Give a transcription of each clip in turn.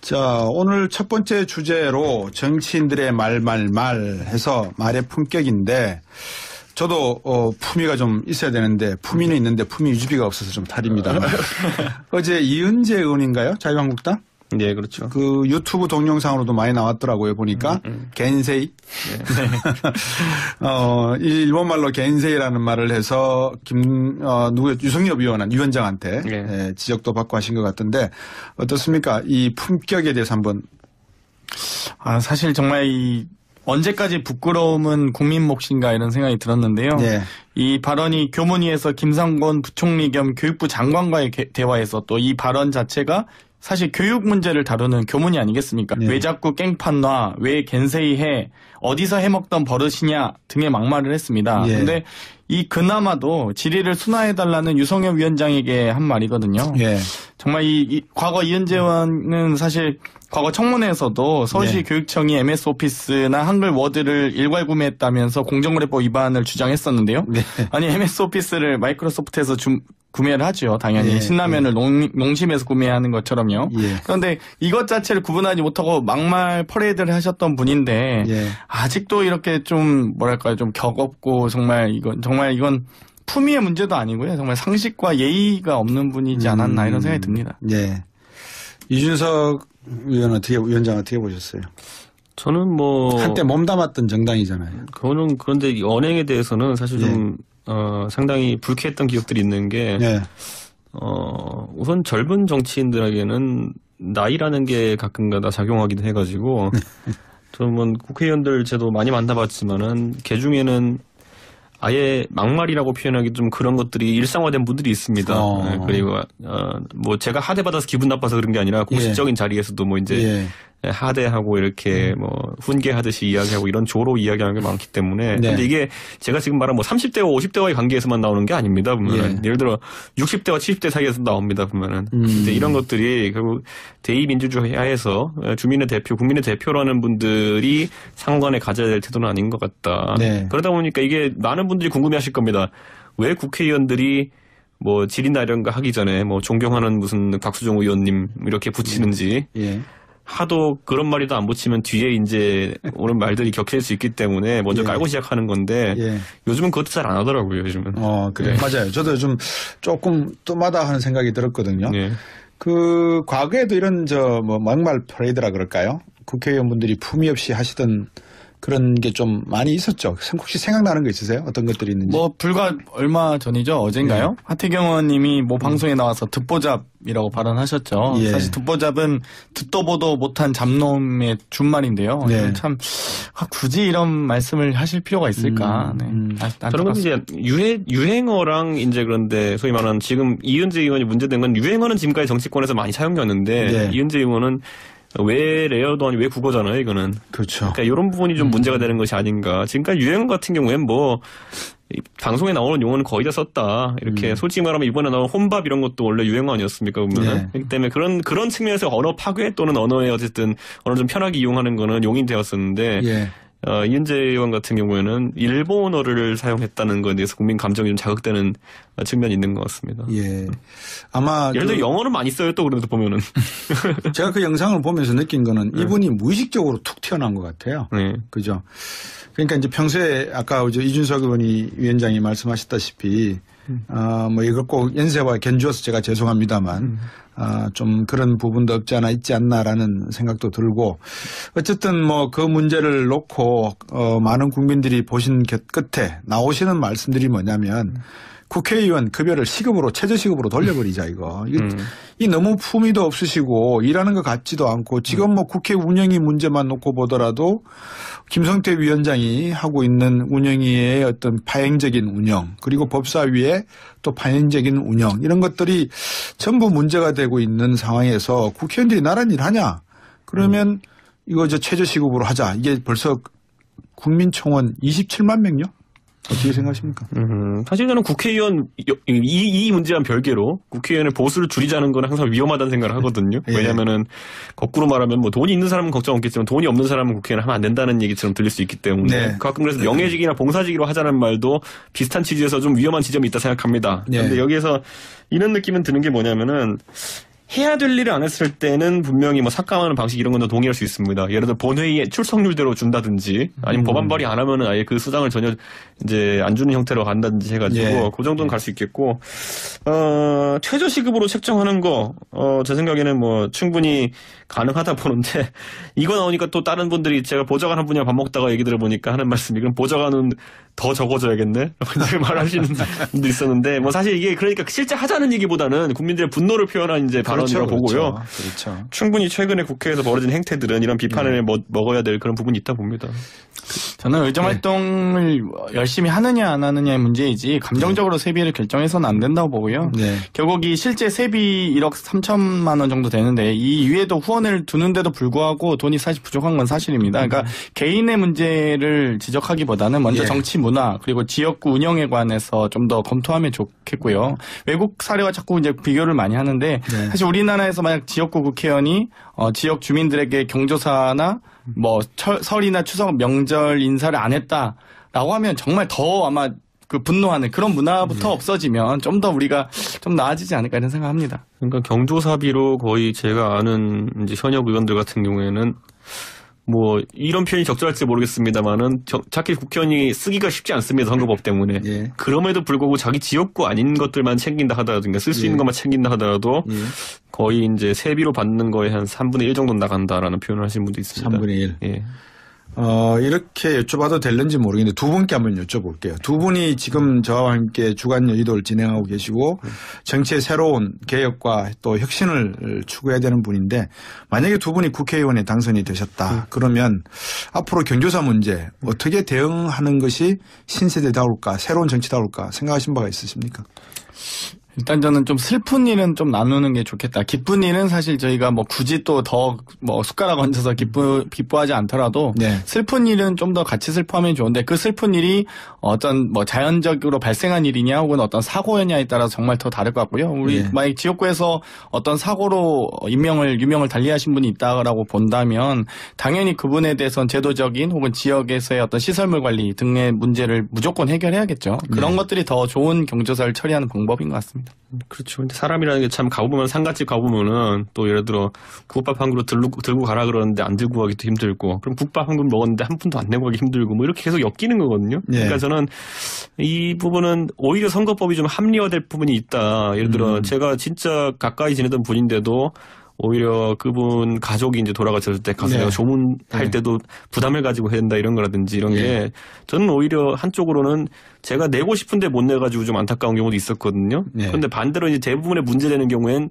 자, 오늘 첫 번째 주제로 정치인들의 말 해서 말의 품격인데 저도 품위가 좀 있어야 되는데 품위는 있는데 품위 유지비가 없어서 좀 탈입니다. 어제 이은재 의원인가요? 자유한국당? 네, 그렇죠. 그 유튜브 동영상으로도 많이 나왔더라고요, 보니까. 겐세이. 네. 일본말로 겐세이라는 말을 해서 유성엽 위원장한테 네. 예, 지적도 받고 하신 것 같은데 어떻습니까? 이 품격에 대해서 한번. 사실 정말 언제까지 부끄러움은 국민 몫인가 이런 생각이 들었는데요. 네. 이 발언이 교문위에서 김상곤 부총리 겸 교육부 장관과의 대화에서 또 이 발언 자체가 사실 교육 문제를 다루는 교문이 아니겠습니까? 네. 왜 자꾸 깽판 놔? 왜 겐세이 해? 어디서 해먹던 버릇이냐? 등의 막말을 했습니다. 그런데 예. 이 그나마도 질의를 순화해달라는 유성엽 위원장에게 한 말이거든요. 예. 정말 과거 이은재 의원은 사실 과거 청문회에서도 서울시 네. 교육청이 MS 오피스나 한글 워드를 일괄 구매했다면서 공정거래법 위반을 주장했었는데요. 네. 아니 MS 오피스를 마이크로소프트에서 구매를 하죠. 당연히 예. 신라면을 농심에서 구매하는 것처럼요. 예. 그런데 이것 자체를 구분하지 못하고 막말 퍼레이드를 하셨던 분인데 예. 아직도 이렇게 좀 뭐랄까요, 좀 격없고 정말 이건 품위의 문제도 아니고요. 정말 상식과 예의가 없는 분이지 않았나 이런 생각이 듭니다. 예. 이준석 위원장 어떻게 보셨어요? 저는 한때 몸담았던 정당이잖아요. 그거는 그런데 이 언행에 대해서는 사실 좀 상당히 불쾌했던 기억들이 있는 게 네. 우선 젊은 정치인들에게는 나이라는 게 가끔가다 작용하기도 해가지고 저는 국회의원들 제도 많이 만나봤지만은 그 중에는 아예 막말이라고 표현하기 좀 그런 것들이 일상화된 분들이 있습니다. 네, 그리고 제가 하대받아서 기분 나빠서 그런 게 아니라 공식적인 자리에서도 하대하고 이렇게 훈계하듯이 이야기하고 이런 조로 이야기하는 게 많기 때문에. 네. 근데 이게 제가 지금 말한 30대와 50대와의 관계에서만 나오는 게 아닙니다. 보면은. 예를 들어 60대와 70대 사이에서 나옵니다. 보면은. 근데 이런 것들이 결국 대의민주주의 하에서 주민의 대표, 국민의 대표라는 분들이 상관에 가져야 될 태도는 아닌 것 같다. 네. 그러다 보니까 이게 많은 분들이 궁금해하실 겁니다. 왜 국회의원들이 질의나 이런 거 하기 전에 존경하는 무슨 박수종 의원님 이렇게 붙이는지. 예. 하도 그런 말이도 안 붙이면 뒤에 이제 오는 말들이 격해질 수 있기 때문에 먼저 깔고 시작하는 건데 요즘은 그것도 잘 안 하더라고요. 요즘은. 그래. 네. 맞아요. 저도 좀 조금 또마다 하는 생각이 들었거든요. 네. 과거에도 이런 막말 퍼레이드라 그럴까요? 국회의원분들이 품위 없이 하시던 그런 게 좀 많이 있었죠. 혹시 생각나는 거 있으세요? 어떤 것들이 있는지? 불과 얼마 전이죠. 어젠가요? 하태경 의원님이 방송에 나와서 듣보잡이라고 발언하셨죠. 예. 사실 듣보잡은 듣도 보도 못한 잡놈의 준말인데요. 네. 참 굳이 이런 말씀을 하실 필요가 있을까. 저는 건 이제 유행어랑 이제 그런데 소위 말하는 지금 이은재 의원이 문제된 건 유행어는 지금까지 정치권에서 많이 사용되었는데 이은재 의원은 왜 레어도 아니고 왜 국어잖아요, 이거는. 그렇죠. 그러니까 이런 부분이 좀 문제가 되는 것이 아닌가. 지금까지 유행어 같은 경우엔 방송에 나오는 용어는 거의 다 썼다. 이렇게 솔직히 말하면 이번에 나온 혼밥 이런 것도 원래 유행어 아니었습니까, 보면은. 네. 그렇기 때문에 그런 측면에서 언어 파괴 또는 언어에 어쨌든 언어를 좀 편하게 이용하는 거는 용인되었었는데. 이은재 의원 같은 경우에는 일본어를 사용했다는 것에 대해서 국민 감정이 좀 자극되는 측면이 있는 것 같습니다. 예. 아마. 예를 들어 영어를 많이 써요, 또 그러면서 보면은. 제가 그 영상을 보면서 느낀 거는 이분이 무의식적으로 툭 튀어나온 것 같아요. 네. 그죠. 그러니까 이제 평소에 아까 이준석 위원장이 말씀하셨다시피 이걸 꼭 연세와 견주어서 제가 죄송합니다만 좀 그런 부분도 없지 않아 있지 않나라는 생각도 들고 어쨌든 그 문제를 놓고 많은 국민들이 보신 끝에 나오시는 말씀들이 뭐냐면 국회의원 급여를 시급으로 최저시급으로 돌려버리자 이거. 이 너무 품위도 없으시고 일하는 것 같지도 않고 지금 국회 운영위 문제만 놓고 보더라도 김성태 위원장이 하고 있는 운영위의 어떤 파행적인 운영 그리고 법사위의 또 파행적인 운영 이런 것들이 전부 문제가 되고 있는 상황에서 국회의원들이 나란 일 하냐 그러면 이거 최저시급으로 하자 이게 벌써 국민총원 27만 명요? 어떻게 생각하십니까? 사실 저는 국회의원 이 문제와는 별개로 국회의원의 보수를 줄이자는 건 항상 위험하다는 생각을 하거든요. 왜냐하면은 거꾸로 말하면 돈이 있는 사람은 걱정 없겠지만 돈이 없는 사람은 국회의원 하면 안 된다는 얘기처럼 들릴 수 있기 때문에 가끔 그래서 명예직이나 봉사직으로 하자는 말도 비슷한 취지에서 좀 위험한 지점이 있다 생각합니다. 그런데 여기에서 이런 느낌은 드는 게 뭐냐면은 해야 될 일을 안 했을 때는 분명히 뭐 삭감하는 방식 이런 건 동의할 수 있습니다. 예를 들어 본회의에 출석률대로 준다든지 아니면 법안 발의 안 하면은 아예 그 수당을 전혀 이제 안 주는 형태로 간다든지 해가지고 예. 그 정도는 갈 수 있겠고 최저시급으로 책정하는 거 제 생각에는 뭐 충분히 가능하다 보는데 이거 나오니까 또 다른 분들이 제가 보좌관 한 분이랑 밥 먹다가 얘기 들어보니까 하는 말씀이 그럼 보좌관은 더 적어줘야겠네? 이렇게 말하시는 분도 있었는데 뭐 사실 이게 그러니까 실제 하자는 얘기보다는 국민들의 분노를 표현한 이제 발언이라고 보고요. 그렇죠. 충분히 최근에 국회에서 벌어진 행태들은 이런 비판을 먹어야 될 그런 부분이 있다 봅니다. 저는 의정활동을 열심히 하느냐 안 하느냐의 문제이지 감정적으로 세비를 결정해서는 안 된다고 보고요. 네. 결국 이 실제 세비 1억 3천만 원 정도 되는데 이 위에도 후원을 두는데도 불구하고 돈이 사실 부족한 건 사실입니다. 그러니까 개인의 문제를 지적하기보다는 먼저 예. 정치 문화 그리고 지역구 운영에 관해서 좀 더 검토하면 좋겠고요. 외국 사례와 자꾸 이제 비교를 많이 하는데 네. 사실 우리나라에서 만약 지역구 국회의원이 지역 주민들에게 경조사나 뭐 설이나 추석 명절 인사를 안 했다라고 하면 정말 더 아마 그 분노하는 그런 문화부터 없어지면 좀 더 우리가 좀 나아지지 않을까 이런 생각합니다. 그러니까 경조사비로 거의 제가 아는 이제 현역 의원들 같은 경우에는 뭐 이런 표현이 적절할지 모르겠습니다만은 자기 국회의원이 쓰기가 쉽지 않습니다. 선거법 때문에. 예. 그럼에도 불구하고 자기 지역구 아닌 것들만 챙긴다 하더라도 쓸 수 있는 것만 챙긴다 하더라도 예. 거의 이제 세비로 받는 거에 한 3분의 1 정도 나간다라는 표현을 하시는 분도 있습니다. 3분의 1. 예. 이렇게 여쭤봐도 될는지 모르겠는데 두 분께 한번 여쭤볼게요. 두 분이 지금 저와 함께 주간 여의도를 진행하고 계시고 정치의 새로운 개혁과 또 혁신을 추구해야 되는 분인데 만약에 두 분이 국회의원에 당선이 되셨다. 그러면 앞으로 경조사 문제 어떻게 대응하는 것이 신세대다울까 새로운 정치다울까 생각하신 바가 있으십니까? 일단 저는 좀 슬픈 일은 좀 나누는 게 좋겠다. 기쁜 일은 사실 저희가 뭐 굳이 또 더 뭐 숟가락 얹어서 기뻐하지 않더라도 네. 슬픈 일은 좀 더 같이 슬퍼하면 좋은데 그 슬픈 일이 어떤 뭐 자연적으로 발생한 일이냐 혹은 어떤 사고였냐에 따라서 정말 더 다를 것 같고요. 우리 네. 만약 지역구에서 어떤 사고로 유명을 달리하신 분이 있다라고 본다면 당연히 그분에 대해서는 제도적인 혹은 지역에서의 어떤 시설물 관리 등의 문제를 무조건 해결해야겠죠. 그런 것들이 더 좋은 경조사를 처리하는 방법인 것 같습니다. 그렇죠. 근데 사람이라는 게 참 가보면 상갓집 가보면은 또 예를 들어 국밥 한 그릇 들고 가라 그러는데 안 들고 가기도 힘들고 그럼 국밥 한 그릇 먹었는데 한 푼도 안 내고 가기 힘들고 뭐 이렇게 계속 엮이는 거거든요. 네. 그러니까 저는 이 부분은 오히려 선거법이 좀 합리화될 부분이 있다. 예를 들어 제가 진짜 가까이 지내던 분인데도 오히려 그분 가족이 이제 돌아가셨을 때 가서 네. 내가 조문할 네. 때도 부담을 가지고 해야 된다 이런 거라든지 이런 게 저는 오히려 한쪽으로는 제가 내고 싶은데 못 내가지고 좀 안타까운 경우도 있었거든요. 네. 그런데 반대로 이제 대부분의 문제되는 경우엔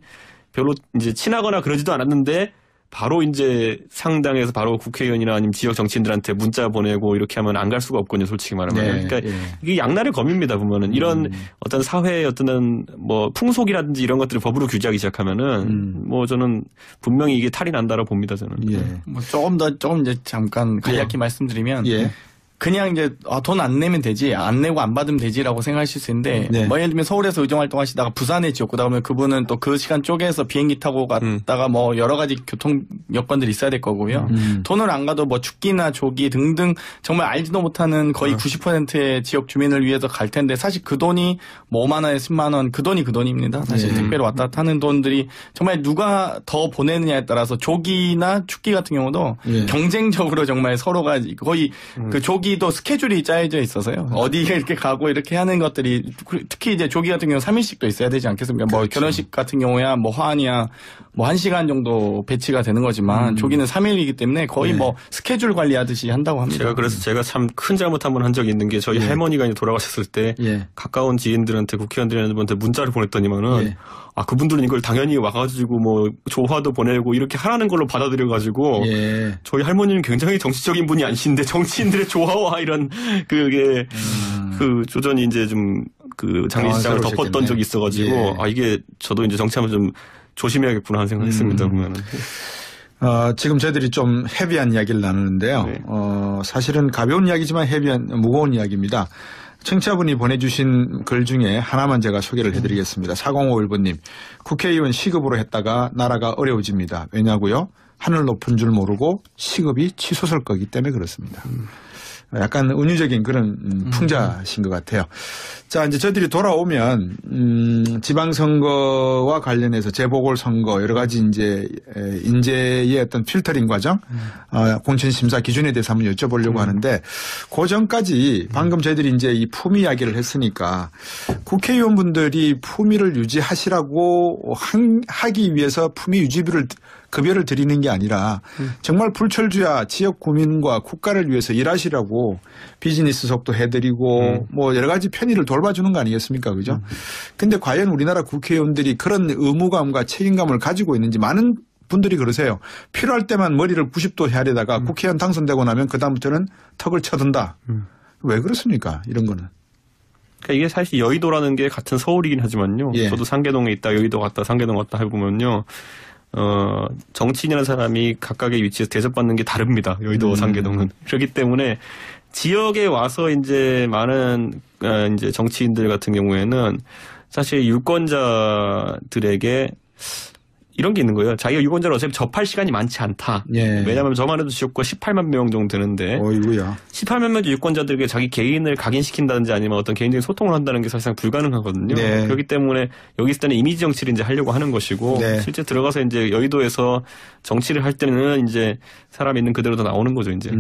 별로 이제 친하거나 그러지도 않았는데 바로 이제 상당해서 바로 국회의원이나 아니면 지역 정치인들한테 문자 보내고 이렇게 하면 안 갈 수가 없거든요, 솔직히 말하면. 네, 그러니까 예. 이게 양날의 검입니다, 보면은. 이런 어떤 사회의 어떤 뭐 풍속이라든지 이런 것들을 법으로 규제하기 시작하면은 뭐 저는 분명히 이게 탈이 난다라고 봅니다, 저는. 예. 뭐 조금 이제 잠깐 간략히 말씀드리면 예. 그냥 이제 돈 안 내면 되지 안 내고 안 받으면 되지라고 생각하실 수 있는데 네. 뭐 예를 들면 서울에서 의정활동 하시다가 부산에 지역구다 그러면 그분은 또 그 시간 쪼개서 비행기 타고 갔다가 뭐 여러 가지 교통 여건들이 있어야 될 거고요. 돈을 안 가도 뭐 죽기나 조기 등등 정말 알지도 못하는 거의 90%의 지역 주민을 위해서 갈 텐데 사실 그 돈이 뭐 5만 원에 10만 원 그 돈입니다. 사실 택배로 왔다 갔다 하는 돈들이 정말 누가 더 보내느냐에 따라서 조기나 축기 같은 경우도 예. 경쟁적으로 정말 서로가 거의 그 조기도 스케줄이 짜여져 있어서요. 어디에 이렇게 가고 이렇게 하는 것들이 특히 이제 조기 같은 경우 3일씩도 있어야 되지 않겠습니까? 뭐 결혼식 같은 경우야 뭐 화환이야 뭐 1시간 정도 배치가 되는 거지만 조기는 3일이기 때문에 거의 네. 뭐 스케줄 관리하듯이 한다고 합니다. 제가 참 큰 잘못 한 번 한 적이 있는 게 저희 할머니가 이제 돌아가셨을 때 예. 가까운 지인들한테 국회의원들한테 문자를 보냈더니만은 예. 그분들은 이걸 당연히 와가지고 뭐 조화도 보내고 이렇게 하라는 걸로 받아들여가지고 예. 저희 할머니는 굉장히 정치적인 분이 아니신데 정치인들의 조화와 이런 그게 그 조전이 이제 좀 그 장례식장을 덮었던 당황스러우셨겠네. 적이 있어가지고 예. 이게 저도 이제 정치하면 좀 조심해야겠구나 하는 생각했습니다 보면은. 지금 저희들이 좀 헤비한 이야기를 나누는데요. 네. 사실은 가벼운 이야기지만 무거운 이야기입니다. 청취자분이 보내주신 글 중에 하나만 제가 소개를 해드리겠습니다. 4051번님. 국회의원 시급으로 했다가 나라가 어려워집니다. 왜냐고요? 하늘 높은 줄 모르고 시급이 치솟을 거기 때문에 그렇습니다. 약간 은유적인 그런 풍자신 것 같아요. 자, 이제 저들이 돌아오면 지방선거와 관련해서 재보궐선거 여러 가지 이제 인재의 어떤 필터링 과정, 공천심사 기준에 대해서 한번 여쭤보려고 하는데 그 전까지 방금 저희들이 이제 이 품위 이야기를 했으니까 국회의원분들이 품위를 유지하시라고 하기 위해서 품위 유지비를 급여를 드리는 게 아니라 정말 불철주야 지역 구민과 국가를 위해서 일하시라고 비즈니스 속도 해드리고 뭐 여러 가지 편의를 돌봐주는 거 아니겠습니까? 그죠? 근데 과연 우리나라 국회의원들이 그런 의무감과 책임감을 가지고 있는지 많은 분들이 그러세요. 필요할 때만 머리를 90도 헤아리다가 국회의원 당선되고 나면 그다음부터는 턱을 쳐든다. 왜 그렇습니까? 이런 거는. 그러니까 이게 사실 여의도라는 게 같은 서울이긴 하지만요. 예. 저도 상계동에 있다 여의도 갔다 상계동 갔다 해보면요. 정치인이라는 사람이 각각의 위치에서 대접받는 게 다릅니다. 여의도 상계동은. 그렇기 때문에 지역에 와서 이제 많은 이제 정치인들 같은 경우에는 사실 유권자들에게 이런 게 있는 거예요. 자기가 유권자를 어차피 접할 시간이 많지 않다. 예. 왜냐하면 저만 해도 지역구가 18만 명 정도 되는데 어이구야. 18만 명 유권자들에게 자기 개인을 각인시킨다든지 아니면 어떤 개인적인 소통을 한다는 게 사실상 불가능하거든요. 네. 그렇기 때문에 여기 있을 때는 이미지 정치를 이제 하려고 하는 것이고 네. 실제 들어가서 이제 여의도에서 정치를 할 때는 이제 사람 있는 그대로 다 나오는 거죠, 이제.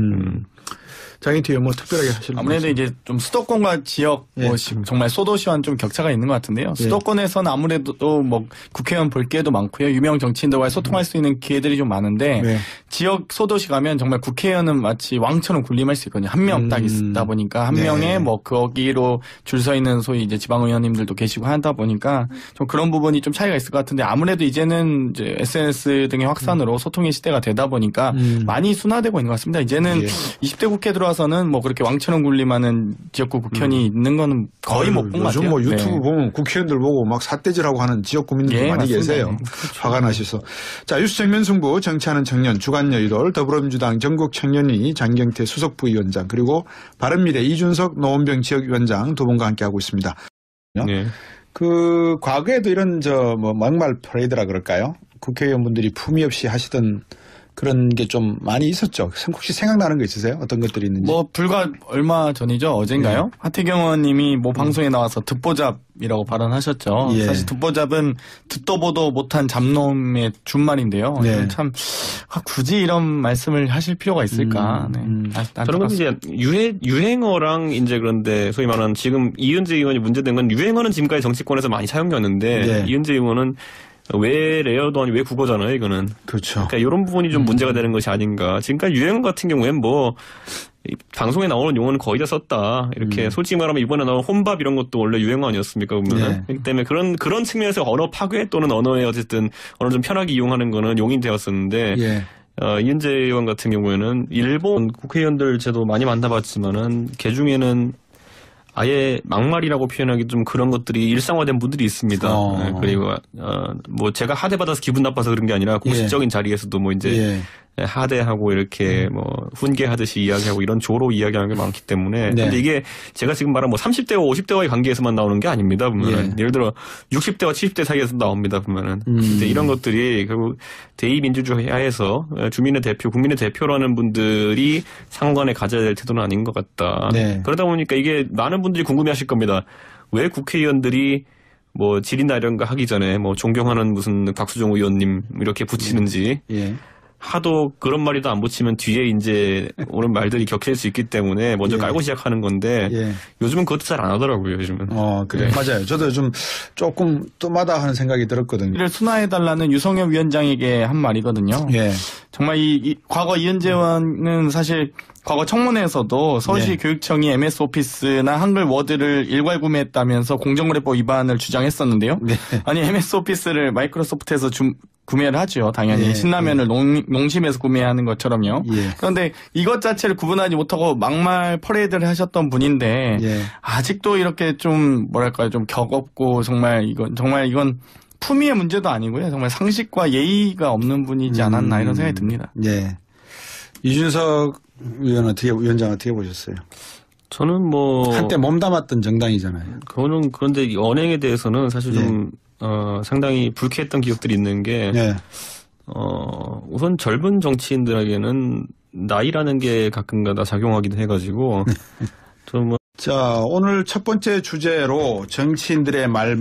장인태 뭐 특별하게 하실 아무래도 이제 좀 수도권과 지역 예. 뭐 정말 소도시와는 좀 격차가 있는 것 같은데요. 수도권에서는 아무래도 또 뭐 국회의원 볼 기회도 많고요. 유명 정치인들과 소통할 수 있는 기회들이 좀 많은데 네. 지역 소도시 가면 정말 국회의원은 마치 왕처럼 군림할 수 있거든요. 한 명 딱 있다 보니까 한 네. 명에 뭐 거기로 줄 서 있는 소위 이제 지방의원님들도 계시고 하다 보니까 좀 그런 부분이 좀 차이가 있을 것 같은데 아무래도 이제는 이제 SNS 등의 확산으로 소통의 시대가 되다 보니까 많이 순화되고 있는 것 같습니다. 이제는 예. 20대 국회 들어와서는 뭐 그렇게 왕처럼 군림하는 지역구 국회의원이 있는 거는 거의 못 본 것 같아요. 요즘 뭐 유튜브 네. 보면 국회의원들 보고 막 삿대질하고 하는 지역 구민들도 예, 많이 맞습니다. 계세요. 그렇죠. 화가 나셔서. 자, 뉴스 정면 승부 정치하는 청년 주간 여의도 더불어민주당 전국청년위 장경태 수석부위원장 그리고 바른미래 이준석 노원병 지역위원장 두 분과 함께하고 있습니다. 네. 그 과거에도 이런 뭐 막말 퍼레이드라 그럴까요? 국회의원분들이 품위 없이 하시던 그런 게 좀 많이 있었죠. 혹시 생각나는 거 있으세요? 어떤 것들이 있는지? 뭐 불과 얼마 전이죠. 어젠가요? 네. 하태경 의원님이 뭐 방송에 나와서 듣보잡이라고 발언하셨죠. 예. 사실 듣보잡은 듣도 보도 못한 잡놈의 준말인데요. 네. 참 굳이 이런 말씀을 하실 필요가 있을까. 네. 저는 건 이제 유행어랑 이제 그런데 소위 말하는 지금 이은재 의원이 문제된 건 유행어는 지금까지 정치권에서 많이 사용되었는데 네. 이은재 의원은 왜 레어도 아니고 왜 국어잖아요, 이거는. 그렇죠. 그러니까 이런 부분이 좀 문제가 되는 것이 아닌가. 지금까지 유행 같은 경우엔 뭐 방송에 나오는 용어는 거의 다 썼다. 이렇게 솔직히 말하면 이번에 나온 혼밥 이런 것도 원래 유행어 아니었습니까, 보면은. 네. 그렇기 때문에 그런 측면에서 언어 파괴 또는 언어에 어쨌든 언어를 좀 편하게 이용하는 거는 용인되었었는데 예. 이은재 의원 같은 경우에는 일본 국회의원들 제도 많이 만나봤지만은 개 중에는 아예 막말이라고 표현하기 좀 그런 것들이 일상화된 분들이 있습니다. 네, 그리고 뭐 제가 하대받아서 기분 나빠서 그런 게 아니라 공식적인 자리에서도 뭐 이제 하대하고 이렇게 뭐 훈계하듯이 이야기하고 이런 조로 이야기하는 게 많기 때문에 네. 근데 이게 제가 지금 말한 뭐 30대와 50대와의 관계에서만 나오는 게 아닙니다. 보면은 예를 들어 60대와 70대 사이에서 나옵니다. 보면은 근데 이런 것들이 결국 대의민주주의 하에서 주민의 대표, 국민의 대표라는 분들이 상관에 가져야 될 태도는 아닌 것 같다. 네. 그러다 보니까 이게 많은 분들이 궁금해하실 겁니다. 왜 국회의원들이 뭐 질의나 이런 거 하기 전에 뭐 존경하는 무슨 박수종 의원님 이렇게 붙이는지 예. 하도 그런 말이도 안 붙이면 뒤에 이제 오는 말들이 격해질 수 있기 때문에 먼저 깔고 시작하는 건데 요즘은 그것도 잘 안 하더라고요. 요즘은. 그래. 맞아요. 저도 좀 조금 또마다 하는 생각이 들었거든요. 이를 순화해달라는 유성엽 위원장에게 한 말이거든요. 예. 정말 과거 이은재 의원은 사실 과거 청문회에서도 서울시 교육청이 MS 오피스나 한글 워드를 일괄 구매했다면서 공정거래법 위반을 주장했었는데요. 네. 아니 MS 오피스를 마이크로소프트에서 구매를 하죠. 당연히 신라면을 농심에서 구매하는 것처럼요. 그런데 이것 자체를 구분하지 못하고 막말 퍼레이드를 하셨던 분인데 아직도 이렇게 좀 뭐랄까요, 좀 격없고 정말 이건 품위의 문제도 아니고요. 정말 상식과 예의가 없는 분이지 않았나 이런 생각이 듭니다. 예. 이준석 위원장 어떻게 보셨어요? 저는 뭐 한때 몸담았던 정당이잖아요. 그거는 그런데 이 언행에 대해서는 사실 좀 상당히 불쾌했던 기억들이 있는 게 우선 젊은 정치인들에게는 나이라는 게 가끔가다 작용하기도 해가지고 좀 뭐 자, 오늘 첫 번째 주제로 정치인들의 말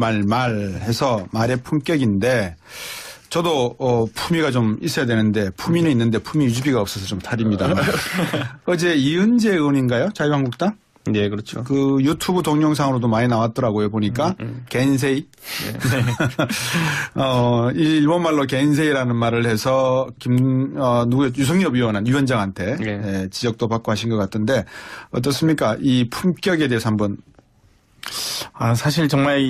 해서 말의 품격인데 저도 품위가 좀 있어야 되는데 품위는 있는데 품위 유지비가 없어서 좀 탈입니다. 어제 이은재 의원인가요? 자유한국당? 네, 그렇죠. 그 유튜브 동영상으로도 많이 나왔더라고요. 보니까 겐세이. 네. 일본말로 겐세이라는 말을 해서 유승엽 위원장한테 네. 예, 지적도 받고 하신 것 같은데 어떻습니까? 이 품격에 대해서 한번. 사실 정말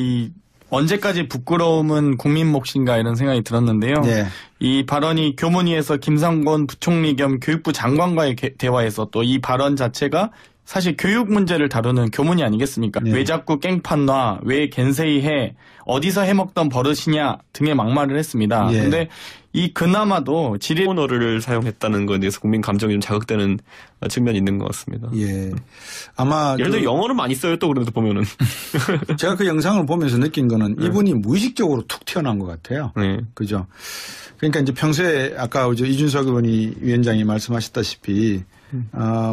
언제까지 부끄러움은 국민 몫인가 이런 생각이 들었는데요. 예. 이 발언이 교문위에서 김상곤 부총리 겸 교육부 장관과의 대화에서 또 이 발언 자체가 사실 교육 문제를 다루는 교문이 아니겠습니까? 네. 왜 자꾸 깽판 놔? 왜 겐세이 해? 어디서 해먹던 버릇이냐? 등의 막말을 했습니다. 예. 근데 그나마도 일본어를 사용했다는 것에 대해서 국민 감정이 좀 자극되는 측면이 있는 것 같습니다. 예. 아마 예를 들어 영어를 많이 써요 또 그러면서 보면은. 제가 그 영상을 보면서 느낀 거는 이분이 무의식적으로 툭 튀어나온 것 같아요. 네. 그죠? 그러니까 이제 평소에 아까 이준석 위원장이 말씀하셨다시피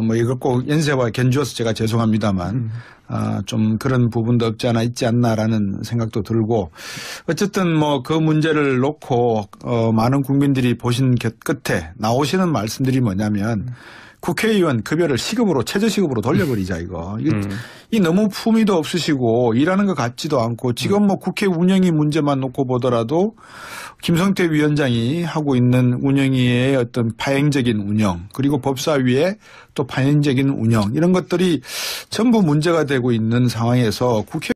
뭐 이걸 꼭 연세와 견주어서 제가 죄송합니다만 좀 그런 부분도 없지 않아 있지 않나라는 생각도 들고 어쨌든 뭐 그 문제를 놓고 많은 국민들이 보신 끝에 나오시는 말씀들이 뭐냐면 국회의원 급여를 시급으로 최저시급으로 돌려버리자 이거. 이 너무 품위도 없으시고 일하는 것 같지도 않고 지금 뭐 국회 운영위 문제만 놓고 보더라도 김성태 위원장이 하고 있는 운영위의 어떤 파행적인 운영 그리고 법사위의 또 파행적인 운영 이런 것들이 전부 문제가 되고 있는 상황에서 국회